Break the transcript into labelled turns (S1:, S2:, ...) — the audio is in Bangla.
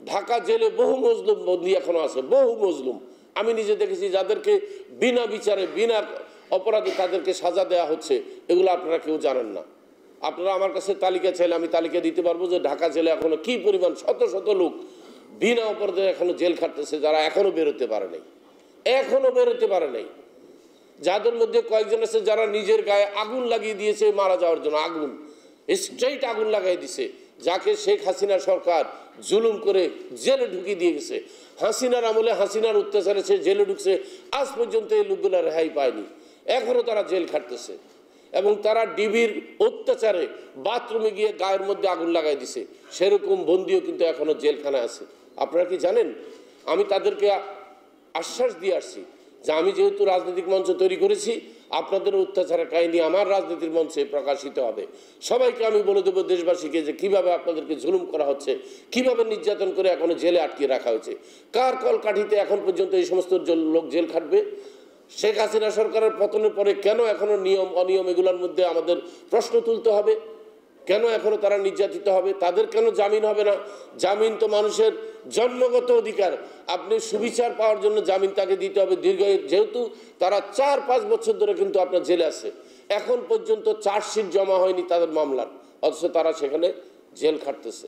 S1: ঢাকা জেলে বহু মজলুম বন্দী এখনো আছে, বহু মজলুম আমি নিজে দেখেছি, যাদেরকে বিনা বিচারে বিনা অপরাধে তাদেরকে সাজা দেওয়া হচ্ছে। এগুলো আপনারা কেউ জানেন না। আপনারা আমার কাছে তালিকা চাইলে আমি তালিকা দিতে পারবো যে ঢাকা জেলে এখনো কি পরিমাণ শত শত লোক বিনা অপরাধে এখনো জেল খাটতেছে, যারা এখনো বেরোতে পারে নাই, এখনো বেরোতে পারে নাই। যাদের মধ্যে কয়েকজন আছে যারা নিজের গায়ে আগুন লাগিয়ে দিয়েছে মারা যাওয়ার জন্য, আগুন স্ট্রেইট আগুন লাগাই দিছে, যাকে শেখ হাসিনা সরকার জুলুম করে জেলে ঢুকিয়ে দিয়ে গেছে। হাসিনার আমলে হাসিনার অত্যাচারে সে জেলে ঢুকছে, আজ পর্যন্ত এই লোকগুলো রেহাই পায়নি, এখনো তারা জেল খাটতেছে। এবং তারা ডিবির অত্যাচারে বাথরুমে গিয়ে গায়ের মধ্যে আগুন লাগাই দিছে, সেরকম বন্দিও কিন্তু এখনো জেলখানায় আছে। আপনারা কি জানেন? আমি তাদেরকে আশ্বাস দিয়ে আসছি যে আমি যেহেতু রাজনৈতিক মঞ্চ তৈরি করেছি, আপনাদের অত্যাচারের কাহিনী আমার রাজনীতির মঞ্চে প্রকাশিত হবে। সবাইকে আমি বলে দেবো, দেশবাসীকে, যে কীভাবে আপনাদেরকে জুলুম করা হচ্ছে, কিভাবে নির্যাতন করে এখনো জেলে আটকে রাখা হয়েছে। কার কলকাঠিতে এখন পর্যন্ত এই সমস্ত লোক জেল খাটবে? শেখ হাসিনা সরকারের পতনের পরে কেন এখনো নিয়ম অনিয়ম এগুলোর মধ্যে আমাদের প্রশ্ন তুলতে হবে? কেন এখনো তারা নির্যাতিত হবে? তাদের কেন জামিন হবে না? জামিন তো মানুষের জন্মগত অধিকার। আপনি সুবিচার পাওয়ার জন্য জামিন তাকে দিতে হবে দীর্ঘায়ু। যেহেতু তারা 4-5 বছর ধরে কিন্তু আপনার জেলে আছে, এখন পর্যন্ত চার্জশিট জমা হয়নি তাদের মামলার, অথচ তারা সেখানে জেল খাটতেছে।